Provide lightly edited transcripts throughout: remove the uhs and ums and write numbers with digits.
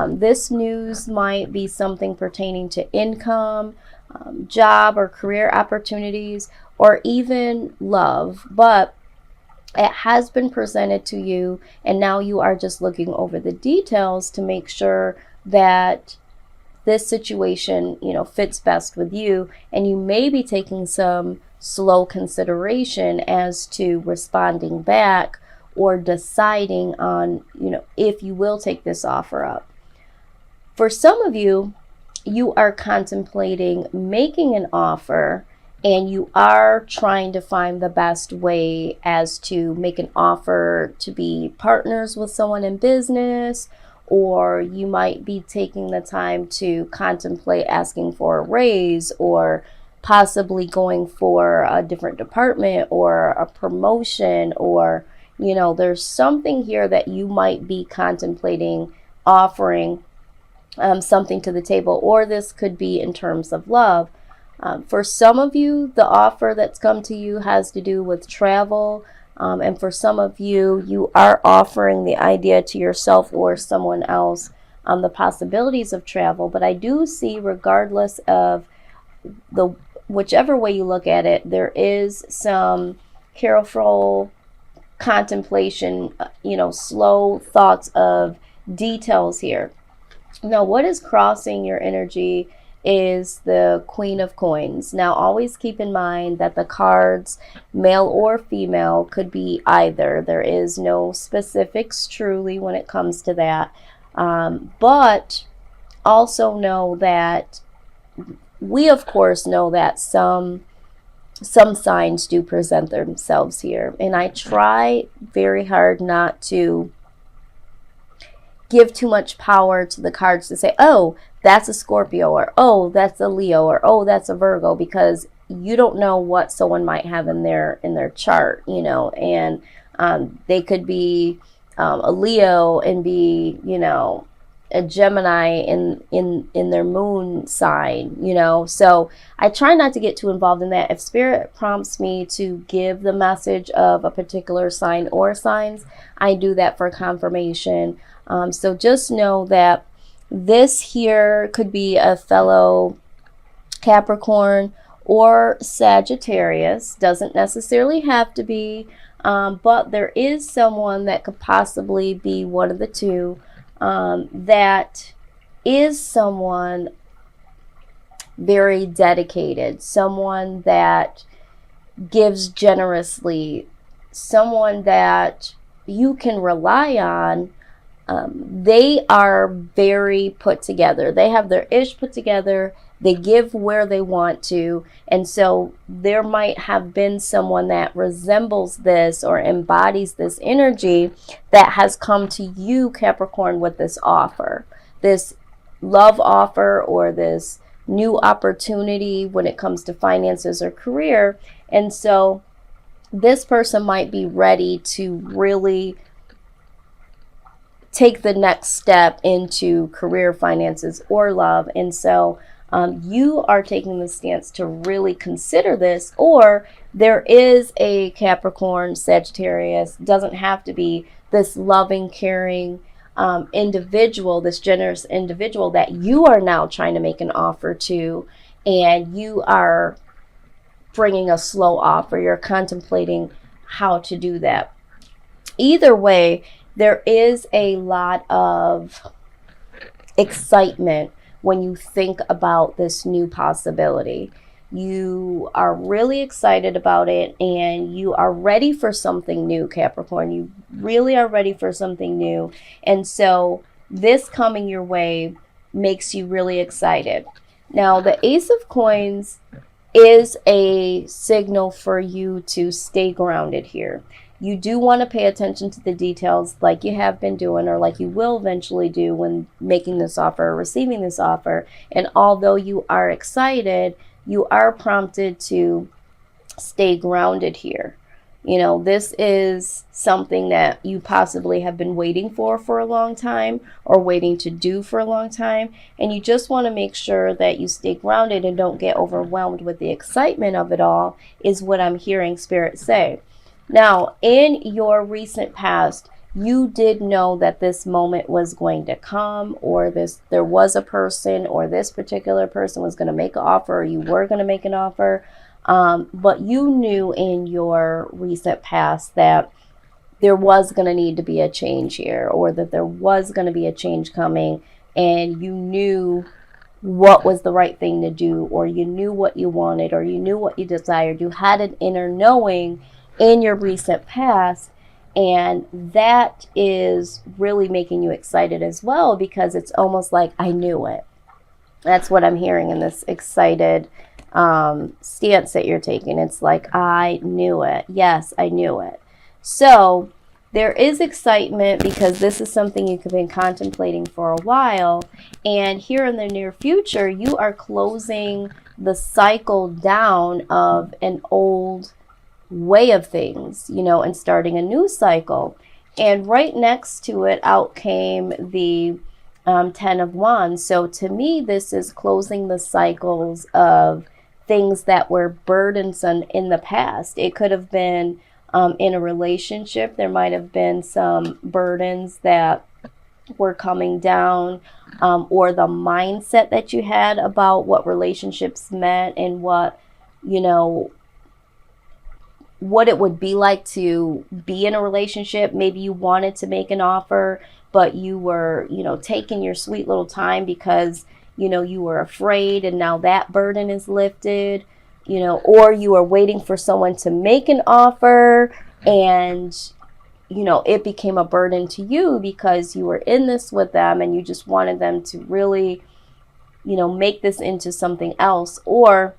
This news might be something pertaining to income, job or career opportunities, or even love, but it has been presented to you, and now you are just looking over the details to make sure that this situation, fits best with you, and you may be taking some slow consideration as to responding back or deciding on, if you will take this offer up. For some of you, you are contemplating making an offer, and you are trying to find the best way as to make an offer to be partners with someone in business, or you might be taking the time to contemplate asking for a raise, or possibly going for a different department or a promotion, or, there's something here that you might be contemplating offering something to the table, or this could be in terms of love. For some of you, the offer that's come to you has to do with travel. And for some of you, you are offering the idea to yourself or someone else on the possibilities of travel. But I do see, regardless of whichever way you look at it, there is some careful contemplation, slow thoughts of details here. Now, what is crossing your energy is the Queen of Coins. Now, always keep in mind that the cards, male or female, could be either. There is no specifics truly when it comes to that. But also know that we, of course, know that some signs do present themselves here. And I try very hard not to give too much power to the cards to say, oh, that's a Scorpio, or oh, that's a Leo, or oh, that's a Virgo, because you don't know what someone might have in their chart, and they could be a Leo and be, a Gemini in their moon sign, So I try not to get too involved in that. If Spirit prompts me to give the message of a particular sign or signs, I do that for confirmation. So just know that this here could be a fellow Capricorn or Sagittarius. Doesn't necessarily have to be, but there is someone that could possibly be one of the two, that is someone very dedicated, someone that gives generously, someone that you can rely on. They are very put together. They have their ish put together. They give where they want to. And so there might have been someone that resembles this or embodies this energy that has come to you, Capricorn, with this offer, this love offer, or this new opportunity when it comes to finances or career. And so this person might be ready to really take the next step into career, finances, or love. And so you are taking the stance to really consider this, or there is a Capricorn, Sagittarius, doesn't have to be, this loving, caring individual, this generous individual that you are now trying to make an offer to, and you are bringing a slow offer. You're contemplating how to do that. Either way, there is a lot of excitement when you think about this new possibility. You are really excited about it, and you are ready for something new, Capricorn. You really are ready for something new. And so this coming your way makes you really excited. Now, the Ace of Coins is a signal for you to stay grounded here. You do want to pay attention to the details like you have been doing, or like you will eventually do when making this offer or receiving this offer. And although you are excited, you are prompted to stay grounded here. This is something that you possibly have been waiting for a long time, or waiting to do for a long time. And you just want to make sure that you stay grounded and don't get overwhelmed with the excitement of it all, is what I'm hearing Spirit say. Now, in your recent past, you did know that this moment was going to come, or there was a person, or this particular person was going to make an offer, or you were going to make an offer. But you knew in your recent past that there was going to need to be a change here, or that there was going to be a change coming, and you knew what was the right thing to do, or you knew what you wanted, or you knew what you desired. You had an inner knowing in your recent past, and that is really making you excited as well, because it's almost like, I knew it. That's what I'm hearing in this excited stance that you're taking. It's like, I knew it. Yes, I knew it. So there is excitement because this is something you've been contemplating for a while. And here in the near future, you are closing the cycle down of an old way of things, and starting a new cycle. And right next to it, out came the 10 of Wands. So to me, this is closing the cycles of things that were burdensome in the past. It could have been in a relationship. There might have been some burdens that were coming down, or the mindset that you had about what relationships meant and what it would be like to be in a relationship. Maybe you wanted to make an offer, but you were, taking your sweet little time because, you were afraid, and now that burden is lifted, or you were waiting for someone to make an offer, and, it became a burden to you because you were in this with them and you just wanted them to really, make this into something else. Or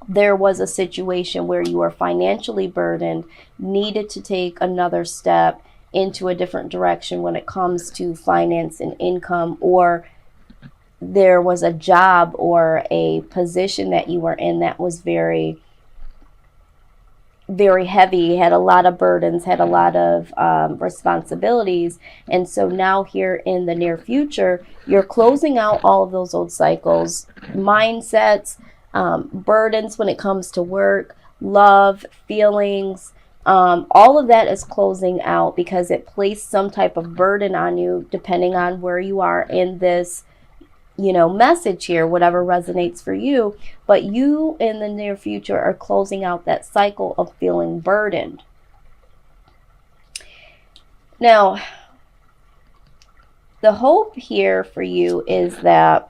there was a situation where you were financially burdened, needed to take another step into a different direction when it comes to finance and income, or there was a job or a position that you were in that was very, very heavy, had a lot of burdens, had a lot of responsibilities. And so now here in the near future, you're closing out all of those old cycles, mindsets, burdens when it comes to work, love, feelings, all of that is closing out because it placed some type of burden on you, depending on where you are in this, message here, whatever resonates for you. But you in the near future are closing out that cycle of feeling burdened. Now, the hope here for you is that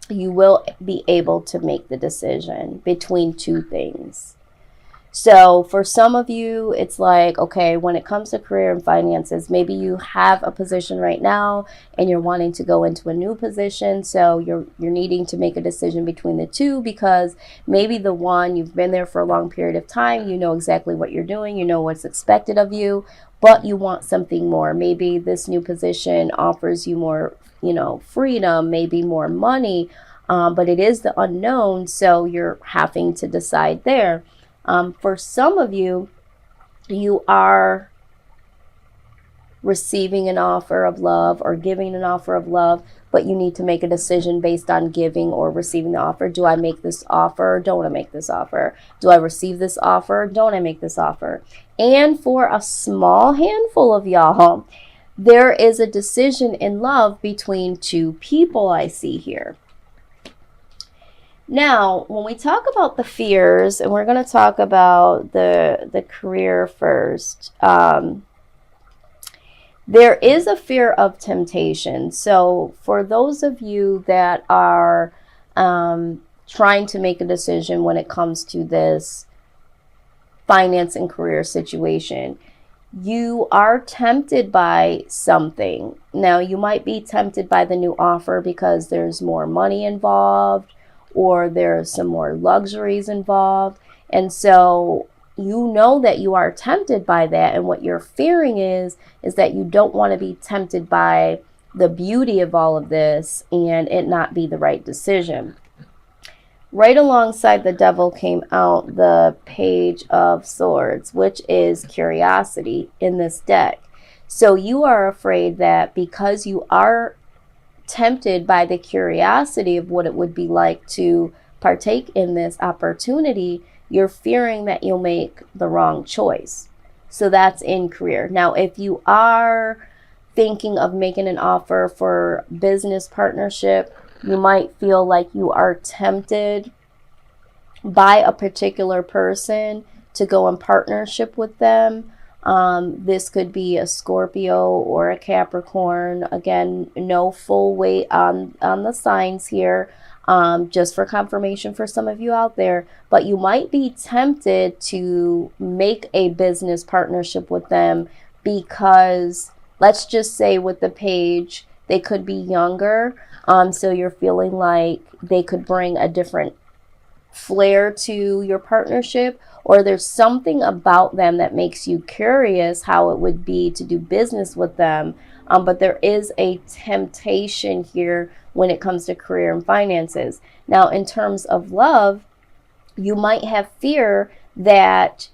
you will be able to make the decision between two things. So for some of you, it's like, okay, when it comes to career and finances, maybe you have a position right now and you're wanting to go into a new position. So you're needing to make a decision between the two, because maybe the one, you've been there for a long period of time, you know exactly what you're doing, you know what's expected of you, but you want something more. Maybe this new position offers you more, freedom, maybe more money, but it is the unknown. So you're having to decide there. For some of you, you are receiving an offer of love or giving an offer of love, but you need to make a decision based on giving or receiving the offer. Do I make this offer? Don't I make this offer? Do I receive this offer? Don't I make this offer? And for a small handful of y'all, there is a decision in love between two people I see here. Now, when we talk about the fears, and we're going to talk about the career first, there is a fear of temptation. So for those of you that are trying to make a decision when it comes to this finance and career situation, you are tempted by something. Now, you might be tempted by the new offer because there's more money involved, or there's some more luxuries involved. And so you know that you are tempted by that. And what you're fearing is that you don't want to be tempted by the beauty of all of this and it not be the right decision. Right alongside the Devil came out the Page of Swords, which is curiosity in this deck. So you are afraid that because you are tempted by the curiosity of what it would be like to partake in this opportunity, you're fearing that you'll make the wrong choice. So that's in career. Now, if you are thinking of making an offer for business partnership, you might feel like you are tempted by a particular person to go in partnership with them. This could be a Scorpio or a Capricorn. Again, no full weight on the signs here, just for confirmation for some of you out there. But you might be tempted to make a business partnership with them because, let's just say with the page, they could be younger. So you're feeling like they could bring a different flair to your partnership, or there's something about them that makes you curious how it would be to do business with them. But there is a temptation here when it comes to career and finances. Now, in terms of love, you might have fear that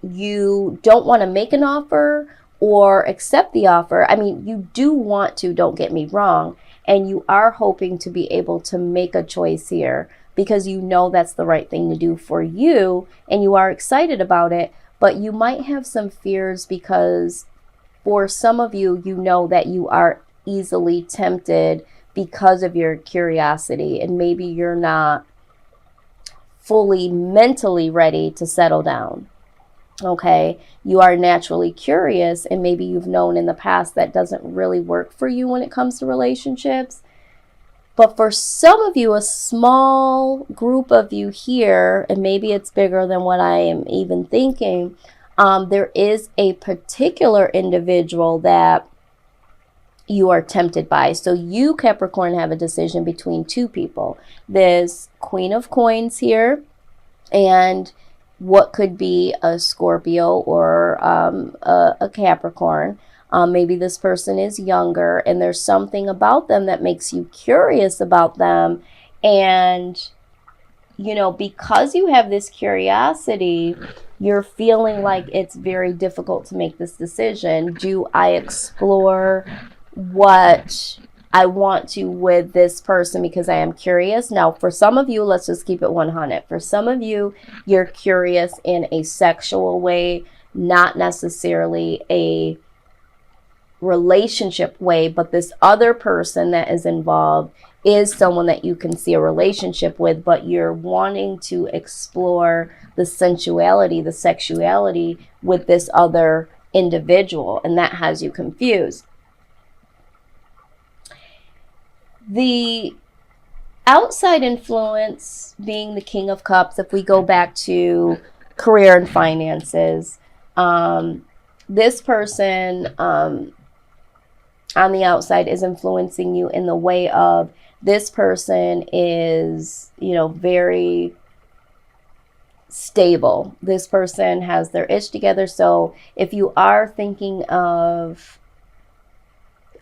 you don't want to make an offer or accept the offer. I mean, you do want to, don't get me wrong, and you are hoping to be able to make a choice here because you know that's the right thing to do for you and you are excited about it, but you might have some fears because for some of you, you know that you are easily tempted because of your curiosity, and maybe you're not fully mentally ready to settle down. Okay, you are naturally curious, and maybe you've known in the past that doesn't really work for you when it comes to relationships. But for some of you, a small group of you here, and maybe it's bigger than what I am even thinking, there is a particular individual that you are tempted by. So you, Capricorn, have a decision between two people. There's Queen of Coins here, and what could be a Scorpio or a Capricorn. Maybe this person is younger and there's something about them that makes you curious about them. And, you know, because you have this curiosity, you're feeling like it's very difficult to make this decision. Do I explore what I want to with this person because I am curious? Now, for some of you, let's just keep it 100. For some of you, you're curious in a sexual way, not necessarily a relationship way, but this other person that is involved is someone that you can see a relationship with, but you're wanting to explore the sensuality, the sexuality with this other individual, and that has you confused. The outside influence being the King of Cups, if we go back to career and finances, this person on the outside is influencing you in the way of this person is, you know, very stable. This person has their ish together. So if you are thinking of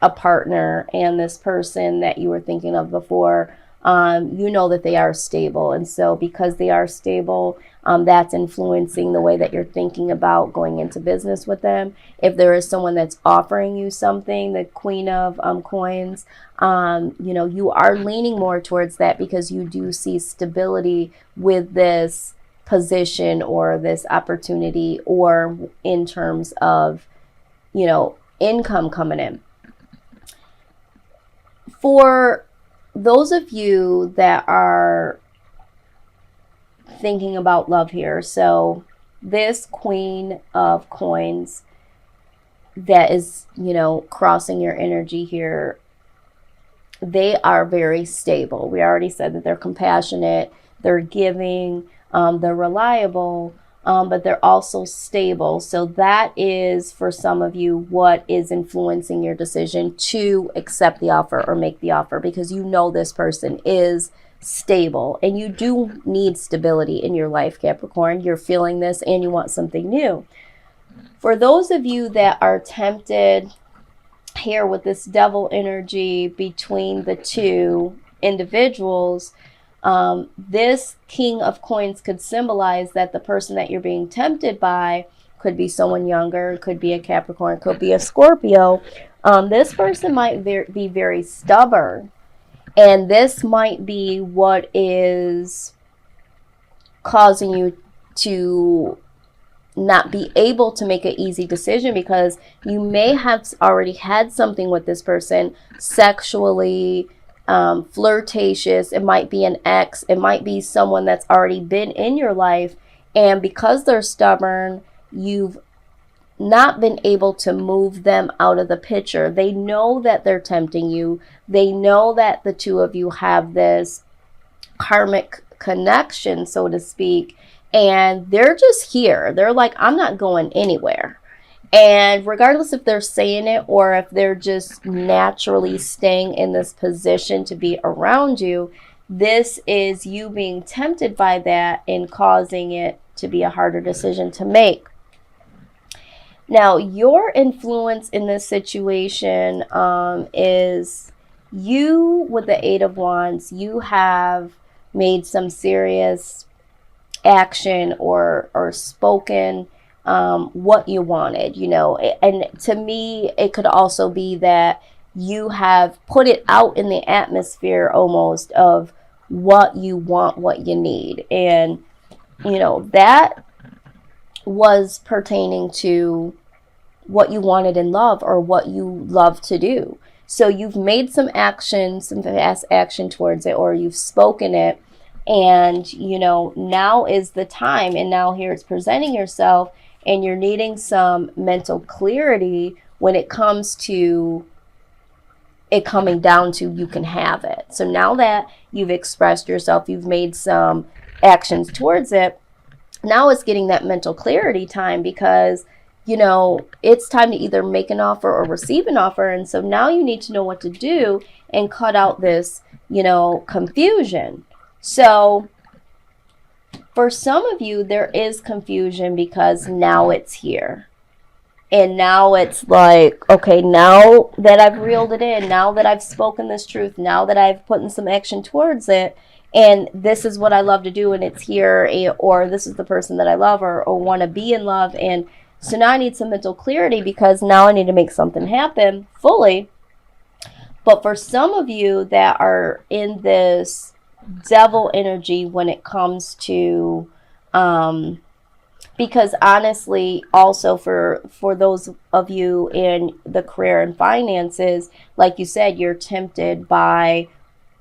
a partner and this person that you were thinking of before, you know that they are stable. And so because they are stable, that's influencing the way that you're thinking about going into business with them. If there is someone that's offering you something, the Queen of Coins, you know, you are leaning more towards that because you do see stability with this position or this opportunity, or in terms of, you know, income coming in. For those of you that are thinking about love here, so this Queen of Coins that is, you know, crossing your energy here, they are very stable. We already said that they're compassionate, they're giving, they're reliable, but they're also stable. So that is, for some of you, what is influencing your decision to accept the offer or make the offer, because you know this person is stable and you do need stability in your life, Capricorn. You're feeling this and you want something new. For those of you that are tempted here with this devil energy between the two individuals, this King of Coins could symbolize that the person that you're being tempted by could be someone younger, could be a Capricorn, could be a Scorpio. This person might be very stubborn, and this might be what is causing you to not be able to make an easy decision, because you may have already had something with this person sexually, flirtatious. It might be an ex, it might be someone that's already been in your life, and because they're stubborn, you've not been able to move them out of the picture. They know that they're tempting you. They know that the two of you have this karmic connection, so to speak, and they're just here. They're like, I'm not going anywhere. And regardless if they're saying it or if they're just naturally staying in this position to be around you, this is you being tempted by that and causing it to be a harder decision to make. Now, your influence in this situation is you, with the Eight of Wands, you have made some serious action or spoken what you wanted, you know. And to me, it could also be that you have put it out in the atmosphere almost of what you want, what you need. And, you know, that was pertaining to what you wanted in love or what you love to do. So you've made some action, some fast action towards it, or you've spoken it, and, you know, now is the time. And now here it's presenting yourself, and you're needing some mental clarity when it comes to it coming down to you can have it. So now that you've expressed yourself, you've made some actions towards it, now it's getting that mental clarity time, because, you know, it's time to either make an offer or receive an offer. And so now you need to know what to do and cut out this, you know, confusion. So for some of you, there is confusion because now it's here. And now it's like, okay, now that I've reeled it in, now that I've spoken this truth, now that I've put in some action towards it, and this is what I love to do, and it's here, or this is the person that I love or want to be in love. And so now I need some mental clarity, because now I need to make something happen fully. But for some of you that are in this devil energy when it comes to, because honestly, also for those of you in the career and finances, like you said, you're tempted by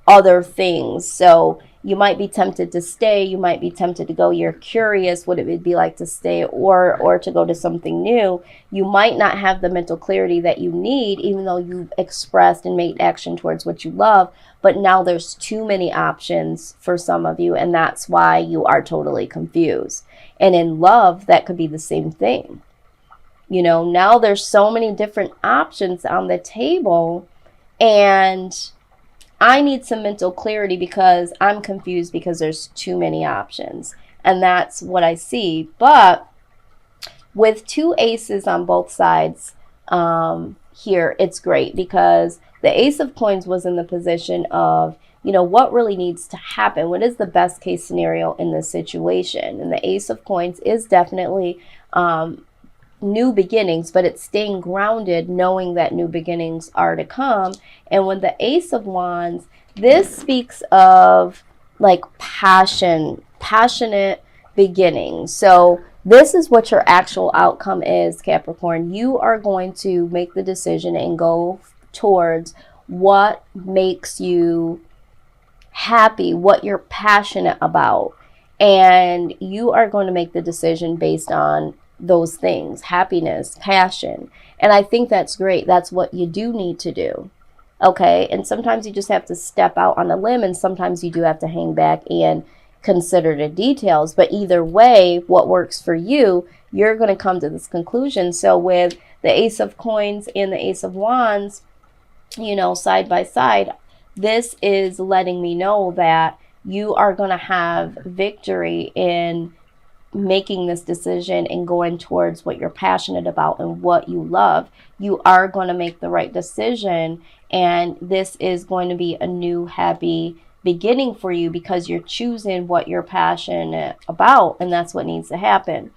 other things. So you might be tempted to stay, you might be tempted to go, you're curious what it would be like to stay or to go to something new. You might not have the mental clarity that you need, even though you've expressed and made action towards what you love. But now there's too many options for some of you, and that's why you are totally confused. And in love, that could be the same thing. You know, now there's so many different options on the table, and I need some mental clarity because I'm confused because there's too many options. And that's what I see. But with two aces on both sides here, it's great, because the Ace of Coins was in the position of, you know, what really needs to happen? What is the best case scenario in this situation? And the Ace of Coins is definitely new beginnings, but it's staying grounded, knowing that new beginnings are to come. And when the Ace of Wands, this speaks of like passionate beginnings. So this is what your actual outcome is, Capricorn. You are going to make the decision and go towards what makes you happy, what you're passionate about. And you are going to make the decision based on those things: happiness, passion. And I think that's great. That's what you do need to do. Okay. And sometimes you just have to step out on a limb, and sometimes you do have to hang back and consider the details. But either way, what works for you, you're going to come to this conclusion. So with the Ace of Coins and the Ace of Wands, you know, side by side, this is letting me know that you are going to have victory in making this decision and going towards what you're passionate about and what you love. You are going to make the right decision, and this is going to be a new happy beginning for you, because you're choosing what you're passionate about, and that's what needs to happen.